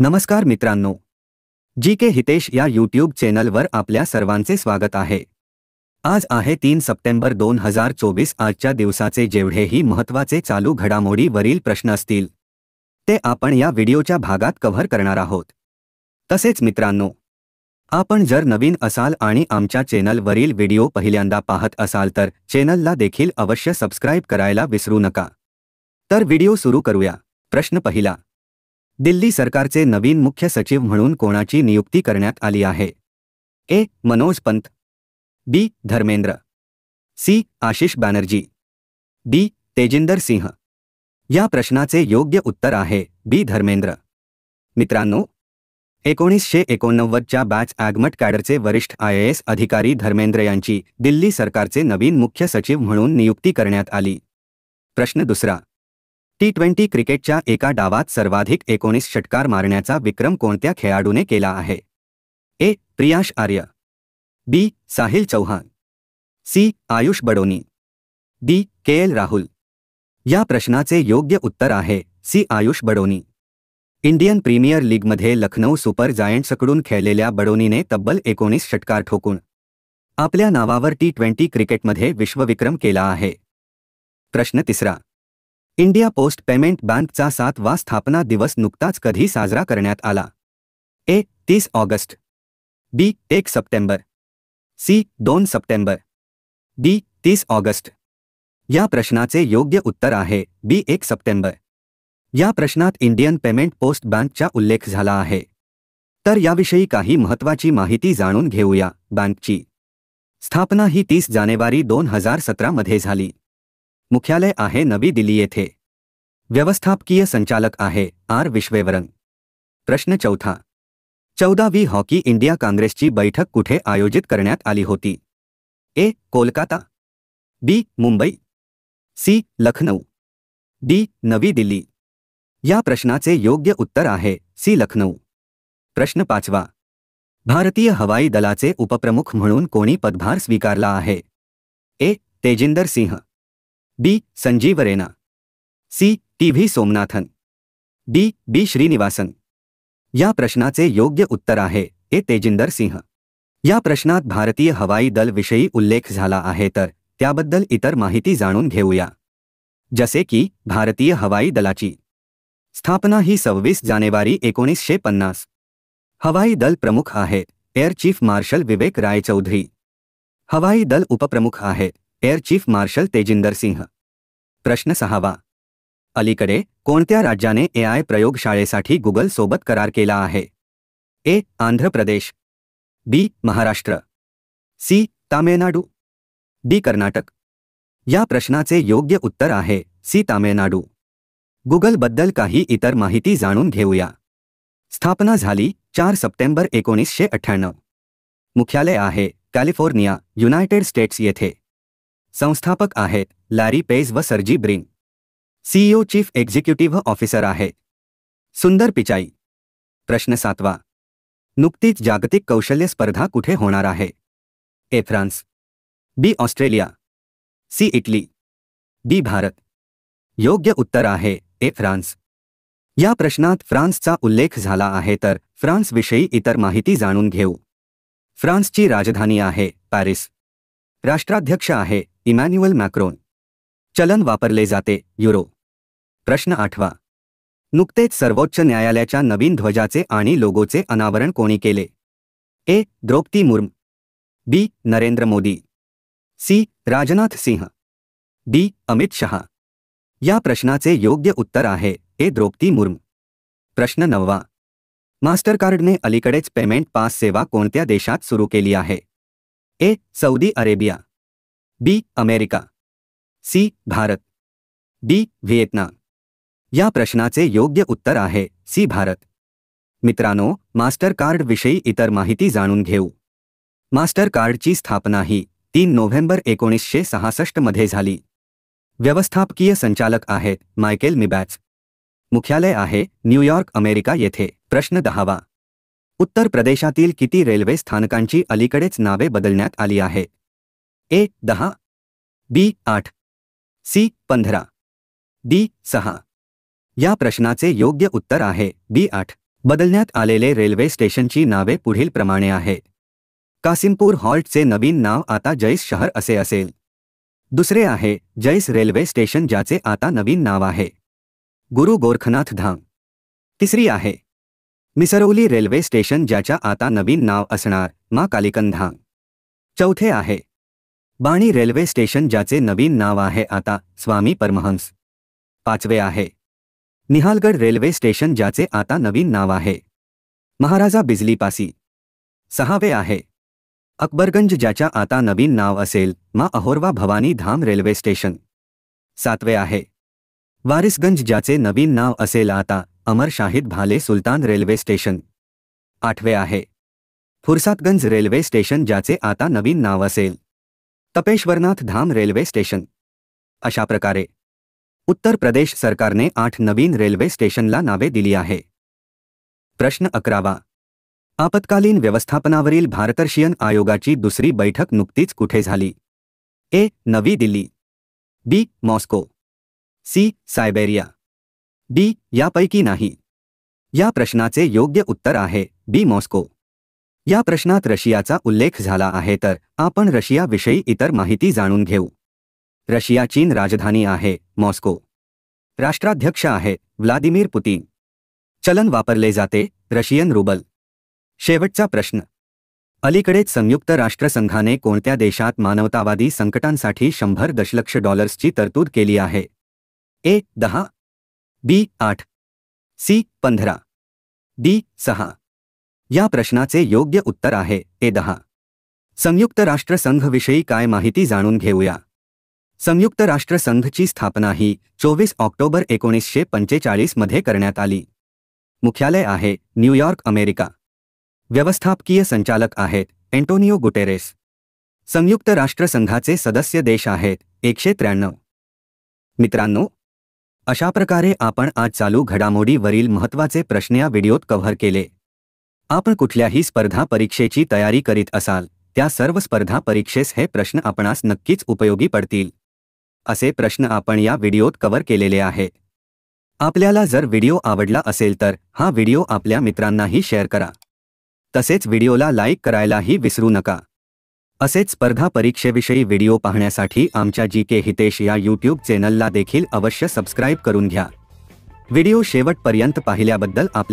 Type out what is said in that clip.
नमस्कार मित्रांनो, जी के हितेश या यूट्यूब चॅनलवर आपल्या सर्वांचे स्वागत आहे। आज आहे 3 सप्टेंबर 2024। आजच्या दिवसाचे जेवढेही महत्त्वाचे चालू घडामोडीवरील प्रश्न असतील ते आपण या व्हिडिओच्या भागात कव्हर करणार आहोत। तसेच मित्रांनो, आपण जर नवीन असाल आणि आमच्या चॅनलवरील व्हिडिओ पहिल्यांदा पाहत असाल तर चॅनलला देखील अवश्य सबस्क्राइब करायला विसरू नका। तर व्हिडिओ सुरू करूया। प्रश्न पहिला, दिल्ली सरकारचे नवीन मुख्य सचिव म्हणून कोणाची नियुक्ती करण्यात आली आहे? ए. मनोज पंत, बी. धर्मेंद्र, सी. आशिष बॅनर्जी, डी. तेजिंदर सिंह। या प्रश्नाचे योग्य उत्तर आहे बी. धर्मेंद्र। मित्रांनो, 1989च्या बॅच ॲगमट कॅडरचे वरिष्ठ IAS अधिकारी धर्मेंद्र यांची दिल्ली सरकारचे नवीन मुख्य सचिव म्हणून नियुक्ती करण्यात आली। प्रश्न दुसरा, T20 क्रिकेटच्या एका डावात सर्वाधिक 19 षटकार मारण्याचा विक्रम कोणत्या खेळाडूने केला आहे? A. Priyansh Arya, B. Sahil Chauhan, C. Ayush Badoni, D. KL Rahul. या प्रश्नाचे योग्य उत्तर आहे C. Ayush Badoni. Indian premier लीगमध्ये लखनौ सुपर जायंट्सकडून खेळलेल्या बडोनीने तब्बल 19 षटकार ठोकून आपल्या नावावर T20 क्रिकेटमध्ये विश्वविक्रम केला आहे। प्रश्न तिसरा, इंडिया पोस्ट पेमेंट बँकचा 7वा स्थापना दिवस नुकताच कधी साजरा करण्यात आला? ए. 30 ऑगस्ट, बी. 1 सप्टेंबर, सी. 2 सप्टेंबर, डी. 30 ऑगस्ट। या प्रश्नाचे योग्य उत्तर आहे बी. 1 सप्टेंबर। या प्रश्नात इंडियन पेमेंट पोस्ट बँकचा उल्लेख झाला आहे। तर याविषयी काही महत्त्वाची माहिती जाणून घेऊया। बँकची स्थापना ही 30 जानेवारी 2017 मध्ये झाली। मुख्यालय आहे नवी दिल्ली येथे। व्यवस्थापकीय संचालक आहे आर. विश्वेवरन। प्रश्न चौथा, 14वी हॉकी इंडिया काँग्रेसची बैठक कुठे आयोजित करण्यात आली होती? ए. कोलकाता, बी. मुंबई, सी. लखनौ, डी. नवी दिल्ली। या प्रश्नाचे योग्य उत्तर आहे सी. लखनौ। प्रश्न पाचवा, भारतीय हवाई दलाचे उपप्रमुख म्हणून कोणी पदभार स्वीकारला आहे? A. Tejinder Singh, B. Sanjeev Raina, C. TV Somanathan, D. B. Srinivasan. या प्रश्नाचे योग्य उत्तर आहे ए. तेजिंदर सिंह। या प्रश्नात भारतीय हवाई दल विषयी उल्लेख झाला आहे तर त्याबद्दल इतर माहिती जाणून घेऊया। जसे की भारतीय हवाई दलाची स्थापना ही 26 जानेवारी 1950। हवाई दल प्रमुख आहेत एअर चीफ मार्शल विवेक राय चौधरी। हवाई दल उपप्रमुख आहेत एअर चीफ मार्शल तेजिंदर सिंह। प्रश्न सहावा, अलीकडे कोणत्या राज्याने AI प्रयोगशाळेसाठी गुगल सोबत करार केला आहे? ए. आंध्र प्रदेश, बी. महाराष्ट्र, सी. तामिळनाडू, डी. कर्नाटक। या प्रश्नाचे योग्य उत्तर आहे सी. तामिळनाडू। गुगलबद्दल काही इतर माहिती जाणून घेऊया। स्थापना झाली 4 सप्टेंबर 1998। मुख्यालय आहे कॅलिफोर्निया, युनायटेड स्टेट्स येथे। संस्थापक आहेत लॅरी पेज व Sergey Brin. CEO chief executive officer आहे सुंदर पिचाई। प्रश्न सातवा, नुकतीच जागतिक कौशल्य स्पर्धा कुठे होणार आहे? A. France, B. Australia, C. Italy, D. Bharat. योग्य उत्तर आहे ए. फ्रान्स। या प्रश्नात फ्रान्सचा उल्लेख झाला आहे तर फ्रान्सविषयी इतर माहिती जाणून घेऊ। फ्रान्सची राजधानी आहे पॅरिस। राष्ट्राध्यक्ष आहे इमॅन्युअल मॅक्रोन। चलन वापरले जाते युरो। प्रश्न आठवा, नुकतेच सर्वोच्च न्यायालयाच्या नवीन ध्वजाचे आणि लोगोचे अनावरण कोणी केले? ए. द्रौपदी मुर्मू, बी. नरेंद्र मोदी, सी. राजनाथ सिंह, डी. अमित शहा। या प्रश्नाचे योग्य उत्तर आहे ए. द्रौपदी मुर्मू। प्रश्न नववा, मास्टरकार्डने अलीकडेच पेमेंट पास सेवा कोणत्या देशात सुरू केली आहे? A. Saudi Arabia, B. America, C. Bharat, D. Vietnam. या प्रश्नाचे योग्य उत्तर आहे सी. भारत। मित्रांनो, मास्टरकार्ड विषयी इतर माहिती जाणून घेऊ। मास्टरकार्डची स्थापना ही 3 नोव्हेंबर 1966 मध्ये झाली। व्यवस्थापकीय संचालक आहेत मायकेल मिबॅच। मुख्यालय आहे न्यूयॉर्क, अमेरिका येथे। प्रश्न 10वा, उत्तर प्रदेशातील किती रेल्वे स्थानकांची अलीकडेच नावे बदलण्यात आली आहेत? ए. 10, बी. 8, सी. 15, डी. 6। या प्रश्नाचे योग्य उत्तर आहे बी. 8। बदलण्यात आलेले रेल्वे स्टेशनची नावे पुढीलप्रमाणे आहेत. कासिमपूर हॉल्टचे नवीन नाव आता जैस शहर असे असेल. दुसरे आहे जैस रेल्वे स्टेशन ज्याचे आता नवीन नाव आहे गुरु गोरखनाथ धाम. तिसरी आहे मिसरौली रेल्वे स्टेशन ज्याच्या आता नवीन नाव असणार माँ कालिकन धाम. चौथे आहे बाणी रेल्वे स्टेशन ज्याचे नवीन नाव आहे आता स्वामी परमहंस. पाचवे आहे निहालगड रेल्वे स्टेशन ज्याचे आता नवीन नाव आहे महाराजा बिजली पासी. सहावे आहे अकबरगंज ज्याच्या आता नवीन नाव असेल माँ अहोरवा भवानी धाम रेल्वे स्टेशन. सातवे आहे वारिसगंज ज्याचे नवीन नाव असेल आता अमर शाहिद भाले सुलतान रेल्वे स्टेशन. आठवे आहे फुरसातगंज रेल्वे स्टेशन ज्याचे आता नवीन नाव असेल तपेश्वरनाथ धाम रेल्वे स्टेशन. अशा प्रकारे उत्तर प्रदेश सरकारने 8 नवीन रेल्वे स्टेशनला नावे दिली आहे. प्रश्न 11. आपत्कालीन व्यवस्थापनावरील भारतरशियन आयोगाची दुसरी बैठक नुकतीच कुठे झाली? ए. नवी दिल्ली. बी. मॉस्को. सी. सायबेरिया. डी. यापैकी नाही. या प्रश्नाचे योग्य उत्तर आहे बी. मॉस्को. या प्रश्नात रशियाचा उल्लेख झाला आहे तर आपण रशियाविषयी इतर माहिती जाणून घेऊ. रशिया चीन राजधानी आहे मॉस्को. राष्ट्राध्यक्ष आहेत व्लादिमीर पुतिन. चलन वापरले जाते रशियन रुबल. शेवटचा प्रश्न. अलीकडेच संयुक्त राष्ट्रसंघाने कोणत्या देशात मानवतावादी संकटांसाठी 100 दशलक्ष डॉलर्सची तरतूद केली आहे? ए. 10. बी. 8. सी. 15. डी. 6. या प्रश्नाचे योग्य उत्तर आहे ए. 10. संयुक्त राष्ट्रसंघविषयी काय माहिती जाणून घेऊया. संयुक्त राष्ट्रसंघची स्थापना ही 24 ऑक्टोबर 1945 मध्ये करण्यात आली. मुख्यालय आहे न्यूयॉर्क, अमेरिका. व्यवस्थापकीय संचालक आहेत एंटोनियो गुटेरेस. संयुक्त राष्ट्रसंघाचे सदस्य देश आहेत 193. मित्रांनो, अशा प्रकारे आपण आज चालू घडामोडीवरील महत्त्वाचे प्रश्न या व्हिडिओत कव्हर केले. आपण कुठल्याही स्पर्धा परीक्षेची तयारी करीत असाल त्या सर्व स्पर्धा परीक्षेस हे प्रश्न आपणास नक्कीच उपयोगी पडतील. असे प्रश्न आपण या व्हिडिओत कव्हर केलेले आहेत. आपल्याला जर व्हिडिओ आवडला असेल तर हा व्हिडिओ आपल्या मित्रांनाही शेअर करा. तसेच व्हिडिओला लाईक करायलाही विसरू नका. असेच स्पर्धा परीक्षेविषयी व्हिडिओ पाहण्यासाठी आमच्या जी.के. हितेश या यूट्यूब चॅनलला देखील अवश्य सबस्क्राईब करून घ्या. व्हिडिओ शेवटपर्यंत पाहिल्याबद्दल आपले